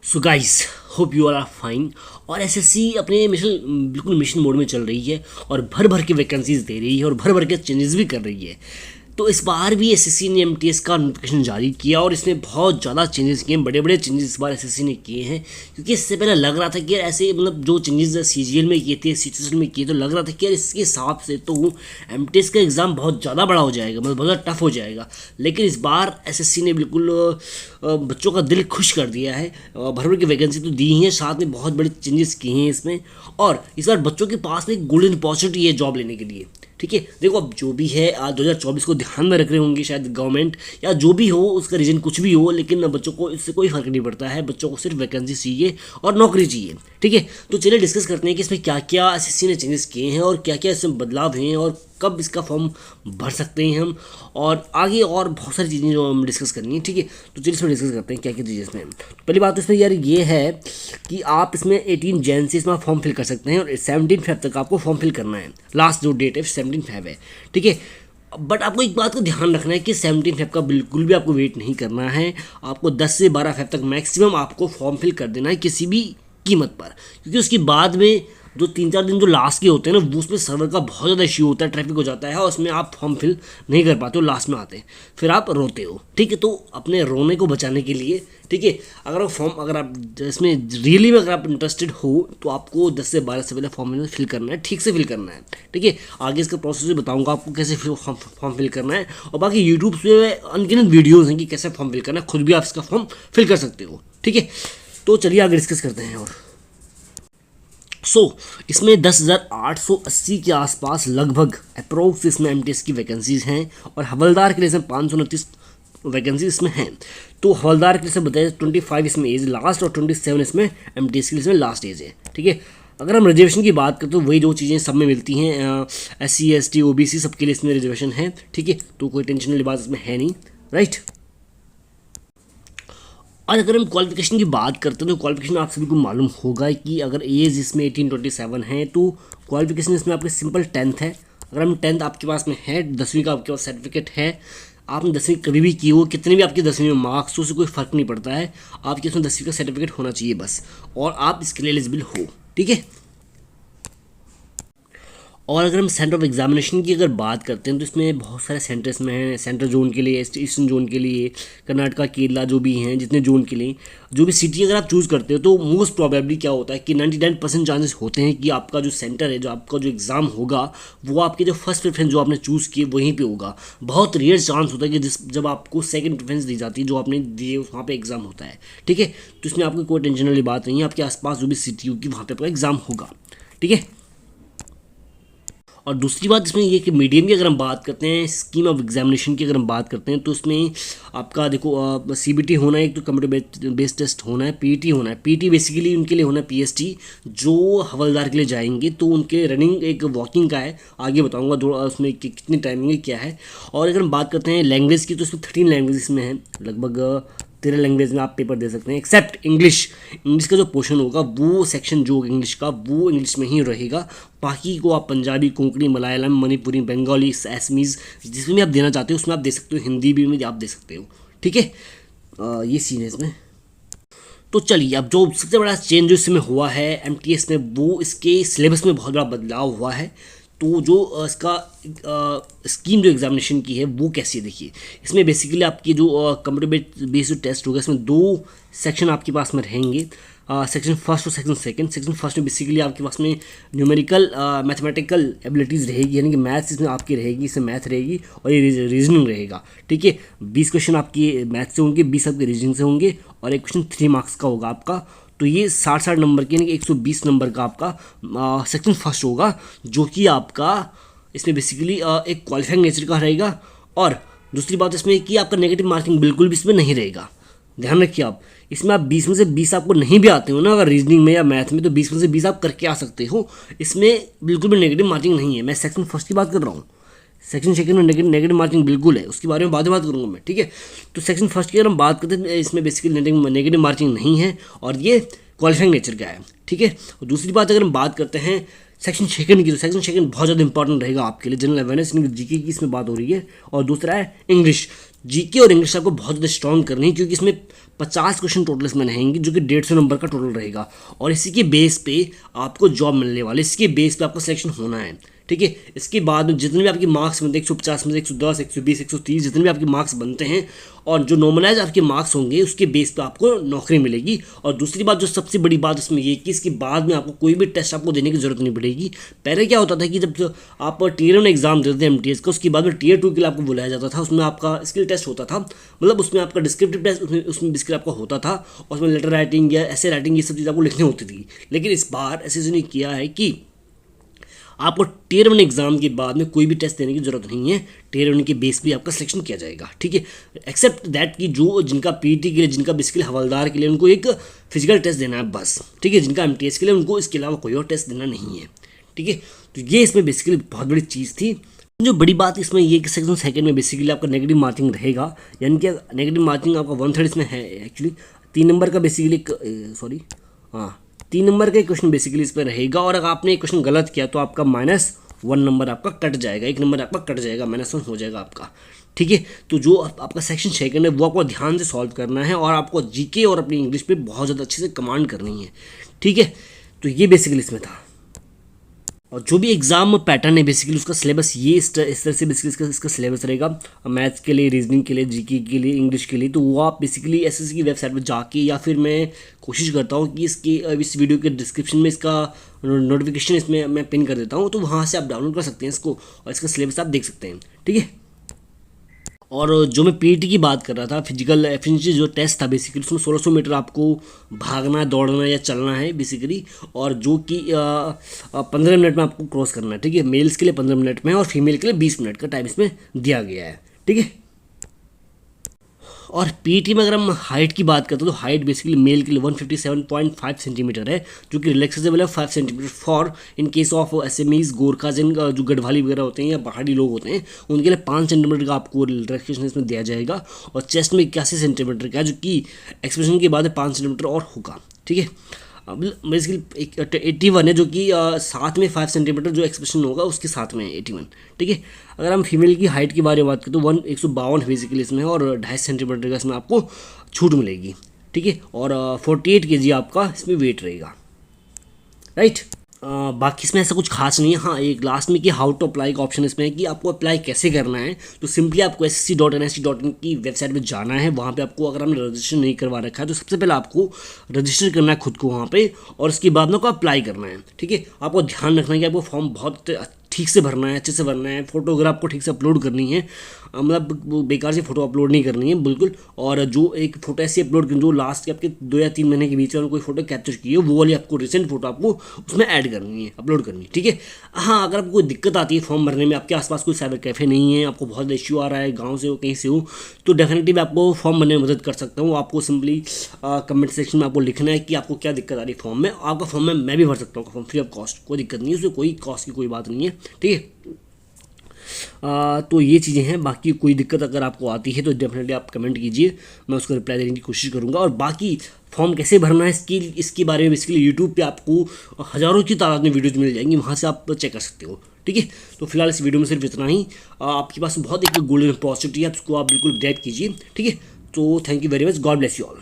So guys, hope you are fine. और SSC अपने mission बिल्कुल मिशन मोड में चल रही है और भर भर के वैकेंसीज दे रही है और भर भर के चेंजेस भी कर रही है। तो इस बार भी एसएससी ने एमटीएस का नोटिफिकेशन जारी किया और इसने बहुत ज़्यादा चेंजेस किए, बड़े बड़े चेंजेस इस बार एसएससी ने किए हैं। क्योंकि इससे पहले लग रहा था कि यार ऐसे जो चेंजेस सीजीएल में किए थे, सीजीएल में किए, तो लग रहा था कि यार इसके हिसाब से तो एमटीएस का एग्ज़ाम बहुत ज़्यादा बड़ा हो जाएगा, मतलब बहुत ज़्यादा टफ हो जाएगा। लेकिन इस बार एसएससी ने बिल्कुल बच्चों का दिल खुश कर दिया है। भर भर की वैकेंसी तो दी ही है, साथ में बहुत बड़े चेंजेस किए हैं इसमें। और इस बार बच्चों के पास में एक गोल्डन अपॉर्चुनिटी है जॉब लेने के लिए। ठीक है, देखो अब जो भी है आज 2024 को ध्यान में रख रहे होंगे शायद गवर्नमेंट, या जो भी हो उसका रीजन कुछ भी हो, लेकिन बच्चों को इससे कोई फर्क नहीं पड़ता है। बच्चों को सिर्फ वैकेंसी चाहिए और नौकरी चाहिए। ठीक है, तो चलिए डिस्कस करते हैं कि इसमें क्या क्या एसएससी ने चेंजेस किए हैं और क्या क्या इसमें बदलाव हैं और कब इसका फॉर्म भर सकते हैं हम, और आगे और बहुत सारी चीज़ें जो हम डिस्कस करनी है। ठीक है, तो चलिए इसमें डिस्कस करते हैं क्या क्या चीज़ें इसमें। पहली बात तो इसमें यार ये है कि आप इसमें 18 जैन से इसमें फॉर्म फिल कर सकते हैं और 17 फेब तक आपको फॉर्म फिल करना है। लास्ट जो डेट है 17 फेब है। ठीक है, बट आपको एक बात का ध्यान रखना है कि 17 फेब का बिल्कुल भी आपको वेट नहीं करना है। आपको 10 से 12 फेब तक मैक्सिमम आपको फॉर्म फिल कर देना है किसी भी कीमत पर, क्योंकि उसके बाद में जो 3-4 दिन जो लास्ट के होते हैं ना, वो उसमें सर्वर का बहुत ज़्यादा इश्यू होता है, ट्रैफिक हो जाता है और उसमें आप फॉर्म फिल नहीं कर पाते हो, लास्ट में आते हैं, फिर आप रोते हो। ठीक है, तो अपने रोने को बचाने के लिए, ठीक है, अगर आप इसमें रियली में अगर आप इंटरेस्टेड हो तो आपको 10 से 12 से पहले फॉर्म फिल करना है, ठीक से फिल करना है। ठीक है, आगे इसका प्रोसेस भी बताऊंगा आपको कैसे फॉर्म फिल करना है। और बाकी यूट्यूब पे अनगिनत वीडियोज़ हैं कि कैसे फॉर्म फिल करना है, खुद भी आप इसका फॉर्म फिल कर सकते हो। ठीक है, तो चलिए आगे डिस्कस करते हैं। और इसमें 10,880 के आसपास लगभग अप्रोक्स इसमें एमटीएस की वैकेंसीज हैं और हवलदार के लिए इसमें 529 वैकेंसी इसमें हैं। तो हवलदार के लिए से बताया 25 इसमें एज लास्ट और 27 इसमें एमटीएस के लिए इसमें लास्ट एज है। ठीक है, अगर हम रिजर्वेशन की बात करें तो वही जो चीज़ें सब में मिलती हैं, SC ST OBC सबके लिए इसमें रिजर्वेशन है। ठीक है, तो कोई टेंशन वाली बात इसमें है नहीं, राइट। और अगर हम क्वालिफिकेशन की बात करते हैं तो क्वालिफिकेशन आप सभी को मालूम होगा कि अगर एज इसमें 18-27 है तो क्वालिफिकेशन इसमें आपकी सिंपल 10th है। अगर हम 10th आपके पास में है, 10वीं का आपके पास सर्टिफिकेट है, आपने 10वीं कभी भी की हो, कितने भी आपके 10वीं में मार्क्स हो, उससे कोई फ़र्क नहीं पड़ता है, आपके उसमें 10वीं का सर्टिफिकेट होना चाहिए बस, और आप इसके लिए एलिजिबल हो। ठीक है, और अगर हम सेंटर ऑफ एग्जामिनेशन की अगर बात करते हैं तो इसमें बहुत सारे सेंटर्स में हैं। सेंट्रल जोन के लिए, ईस्टर्न जोन के लिए, कर्नाटका, केरला जो भी हैं, जितने जोन के लिए जो भी सिटी अगर आप चूज़ करते हो तो मोस्ट प्रॉबेबली क्या होता है कि 99% चांसेस होते हैं कि आपका जो सेंटर है, जो आपका जो एग्ज़ाम होगा, वो आपके जो फर्स्ट प्रेफरेंस जो आपने चूज़ किए वहीं पे होगा। बहुत रेयर चांस होता है कि जब आपको सेकंड प्रेफरेंस दी जाती है, जो आपने दिए वहाँ पे एग्ज़ाम होता है। ठीक है, तो इसमें आपको कोई टेंशन वाली बात नहीं है, आपके आसपास जो भी सिटी होगी वहाँ पर आपका एग्ज़ाम होगा। ठीक है, और दूसरी बात इसमें ये कि मीडियम की अगर हम बात करते हैं, स्कीम ऑफ एग्जामिनेशन की अगर हम बात करते हैं तो उसमें आपका देखो CBT होना है, एक तो कंप्यूटर बेस्ड टेस्ट होना है, PET होना है। PET बेसिकली उनके लिए होना है PST, जो हवलदार के लिए जाएंगे तो उनके रनिंग एक वॉकिंग का है, आगे बताऊंगा थोड़ा उसमें कितनी टाइमिंग है क्या है। और अगर हम बात करते हैं लैंग्वेज की तो इसमें 13 लैंग्वेज इसमें है, लगभग 13 लैंग्वेज में आप पेपर दे सकते हैं एक्सेप्ट इंग्लिश। इंग्लिश का जो पोर्शन होगा वो सेक्शन जो इंग्लिश का वो इंग्लिश में ही रहेगा, बाकी को आप पंजाबी, कोंकणी, मलयालम, मणिपुरी, बंगाली, असमीज़ जिसमें भी आप देना चाहते हो उसमें आप दे सकते हो, हिंदी भी में आप दे सकते हो। ठीक है, ये सीन है इसमें। तो चलिए अब जो सबसे बड़ा चेंज जो इसमें हुआ है एमटीएस में, वो इसके सिलेबस में बहुत बड़ा बदलाव हुआ है। तो जो इसका स्कीम जो एग्जामिनेशन की है वो कैसी है देखिए। इसमें बेसिकली आपकी जो कंप्यूटर बेस्ड टेस्ट होगा, इसमें 2 सेक्शन आपके पास में रहेंगे, सेक्शन फर्स्ट और सेक्शन सेकंड। सेक्शन फर्स्ट में बेसिकली आपके पास में न्यूमेरिकल मैथमेटिकल एबिलिटीज़ रहेगी, यानी कि मैथ्स इसमें आपकी रहेगी, इसमें मैथ रहेगी और ये रीजनिंग रहेगा। ठीक है, 20 क्वेश्चन आपके मैथ से होंगे, 20 आपके रीजनिंग से होंगे और एक क्वेश्चन 3 मार्क्स का होगा आपका। तो ये 60 नंबर के, यानी कि 120 नंबर का आपका सेक्शन फर्स्ट होगा, जो कि आपका इसमें बेसिकली एक क्वालिफाइंग नेचर का रहेगा। और दूसरी बात इसमें कि आपका नेगेटिव मार्किंग बिल्कुल भी इसमें नहीं रहेगा, ध्यान रखिए आप। इसमें आप 20 में से 20 आपको नहीं भी आते हो ना अगर रीजनिंग में या मैथ में, तो 20 में से 20 आप करके आ सकते हो। इसमें बिल्कुल भी नेगेटिव मार्किंग नहीं है। मैं सेक्शन फर्स्ट की बात कर रहा हूँ, सेक्शन सेकंड में नेगेटिव मार्किंग बिल्कुल है, उसके बारे में बाद में बात करूँगा मैं। ठीक है, तो सेक्शन फर्स्ट की अगर हम बात करते हैं इसमें बेसिकली नेगेटिव मार्किंग नहीं है और ये क्वालिफाइंग नेचर का है। ठीक है, और दूसरी बात अगर हम बात करते हैं सेक्शन सेकंड की, तो सेक्शन सेकंड बहुत ज़्यादा इंपॉर्टेंट रहेगा आपके लिए, जनरल अवेयरनेस जीके की इसमें बात हो रही है। और दूसरा है इंग्लिश। जीके और इंग्लिश आपको बहुत ज़्यादा स्ट्रॉन्ग करनी है, क्योंकि इसमें 50 क्वेश्चन टोटल इसमें रहेंगे, जो कि 150 नंबर का टोटल रहेगा। और इसी के बेस पे आपको जॉब मिलने वाली, इसके बेस पे आपका सिलेक्शन होना है, ठीक है। इसके बाद जितने भी आपके मार्क्स बनते हैं 150 में से 110, 120, 130, जितने भी आपके मार्क्स बनते हैं और जो नॉर्मलाइज आपके मार्क्स होंगे उसके बेस पे आपको नौकरी मिलेगी। और दूसरी बात, जो सबसे बड़ी बात इसमें ये कि इसके बाद में आपको कोई भी टेस्ट आपको देने की जरूरत नहीं पड़ेगी। पहले क्या होता था कि जब आप टियर 1 एग्जाम देते थे MTS का, उसके बाद में टियर 2 के लिए आपको बुलाया जाता था, उसमें आपका स्किल टेस्ट होता था, मतलब उसमें आपका डिस्क्रिप्टिव टेस्ट उसमें बेसिकली आपका होता था, और उसमें लेटर राइटिंग या ऐसे राइटिंग ये सब चीज़ आपको लिखनी होती थी। लेकिन इस बार ऐसे ने किया है कि आपको टियर 1 एग्जाम के बाद में कोई भी टेस्ट देने की जरूरत नहीं है, टियर 1 के बेस पे आपका सिलेक्शन किया जाएगा, ठीक है। एक्सेप्ट दैट कि जो जिनका पीटी के लिए, जिनका बेसिकली हवलदार के लिए उनको एक फिजिकल टेस्ट देना है बस, ठीक है। जिनका MTS के लिए उनको इसके अलावा कोई और टेस्ट देना नहीं है, ठीक है। तो ये इसमें बेसिकली बहुत बड़ी चीज़ थी। जो बड़ी बात इसमें ये कि सेक्शन सेकंड में बेसिकली आपका नेगेटिव मार्किंग रहेगा, यानी कि नेगेटिव मार्किंग आपका 1/3 इसमें है एक्चुअली, 3 नंबर का बेसिकली, सॉरी हाँ 3 नंबर का क्वेश्चन बेसिकली इस पर रहेगा। और अगर आपने एक क्वेश्चन गलत किया तो आपका -1 नंबर आपका कट जाएगा, 1 नंबर आपका कट जाएगा, -1 हो जाएगा आपका, ठीक है। तो जो आपका सेक्शन सेकंड है वो आपको ध्यान से सॉल्व करना है, और आपको GK और अपनी इंग्लिश पे बहुत ज़्यादा अच्छे से कमांड करनी है, ठीक है। तो ये बेसिकली इसमें था। और जो भी एग्जाम पैटर्न है बेसिकली उसका सिलेबस ये इस तरह से बेसिकली इसका सिलेबस रहेगा, मैथ्स के लिए, रीजनिंग के लिए, GK के लिए, इंग्लिश के लिए। तो वो आप बेसिकली SSC की वेबसाइट पर जाके, या फिर मैं कोशिश करता हूँ कि इस वीडियो के डिस्क्रिप्शन में इसका नोटिफिकेशन इसमें मैं पिन कर देता हूँ, तो वहाँ से आप डाउनलोड कर सकते हैं इसको, और इसका सिलेबस आप देख सकते हैं, ठीक है। और जो मैं PET की बात कर रहा था, फिजिकल एफिशिएंसी जो टेस्ट था बेसिकली, उसमें 1600 मीटर आपको भागना, दौड़ना या चलना है बेसिकली, और जो कि 15 मिनट में आपको क्रॉस करना है, ठीक है। मेल्स के लिए 15 मिनट में और फीमेल के लिए 20 मिनट का टाइम इसमें दिया गया है, ठीक है। और PET में अगर हम हाइट की बात करते हैं तो हाइट बेसिकली मेल के लिए 157.5 सेंटीमीटर है, जो कि रिलैक्सेबल है 5 centimetre for in case of SMEs, Gorkha जिन जो गढ़वाली वगैरह होते हैं या पहाड़ी लोग होते हैं, उनके लिए 5 सेंटीमीटर का आपको रिलैक्सेशन इसमें दिया जाएगा। और चेस्ट में 81 सेंटीमीटर का है, जो कि एक्सप्रेशन के बाद 5 सेंटीमीटर और होगा, ठीक है। बेसिकली 81 है, जो कि साथ में 5 सेंटीमीटर जो एक्सप्रेशन होगा उसके साथ में 81, ठीक है। अगर हम फीमेल की हाइट के बारे में बात करें तो 152 बेसिकली इसमें है, और 2.5 सेंटीमीटर का इसमें आपको छूट मिलेगी, ठीक है। और 48 kg आपका इसमें वेट रहेगा, राइट। बाकी इसमें ऐसा कुछ खास नहीं है। हाँ, एक लास्ट में कि हाउ टू अप्लाई का ऑप्शन इसमें है कि आपको अप्लाई कैसे करना है। तो सिंपली आपको SSC.NIST.in की वेबसाइट पे जाना है। वहाँ पे आपको, अगर आपने रजिस्टर नहीं करवा रखा है तो सबसे पहले आपको रजिस्टर करना है खुद को वहाँ पे, और उसके बाद में आपको अप्लाई करना है, ठीक है। आपको ध्यान रखना है कि आपको फॉर्म बहुत ठीक से भरना है, अच्छे से भरना है, फोटो अगर आपको ठीक से अपलोड करनी है, मतलब बेकार से फोटो अपलोड नहीं करनी है बिल्कुल। और जो एक फोटो ऐसी अपलोड करनी जो लास्ट के आपके 2 या 3 महीने के बीच में कोई फोटो कैप्चर की है, वो वाली आपको रिसेंट फोटो आपको उसमें ऐड करनी है, अपलोड करनी है, ठीक है। हाँ, अगर आपको कोई दिक्कत आती है फॉर्म भरने में, आपके आसपास कोई साइबर कैफ़े नहीं है, आपको बहुत इश्यू आ रहा है, गाँव से हो कहीं से हो, तो डेफिनेटली मैं आपको फॉर्म भरने में मदद कर सकता हूँ। आपको सिंपली कमेंट सेक्शन में आपको लिखना है कि आपको क्या दिक्कत आ रही है फॉर्म में। आपका फॉर्म में मैं भी भर सकता हूँ फॉर्म फ्री ऑफ कॉस्ट, कोई दिक्कत नहीं है, उसमें कोई कॉस्ट की कोई बात नहीं है, ठीक है। तो ये चीज़ें हैं। बाकी कोई दिक्कत अगर आपको आती है तो डेफिनेटली आप कमेंट कीजिए, मैं उसको रिप्लाई देने की कोशिश करूँगा। और बाकी फॉर्म कैसे भरना है इसके बारे में बेसिकली यूट्यूब पे आपको हज़ारों की तादाद में वीडियोज़ मिल जाएंगी, वहाँ से आप चेक कर सकते हो, ठीक है। तो फिलहाल इस वीडियो में सिर्फ इतना ही। आपके पास बहुत एक गोल्डन अपॉर्चुनिटी है, उसको आप बिल्कुल ग्रैब कीजिए, ठीक है। तो thank you very much, God bless you all.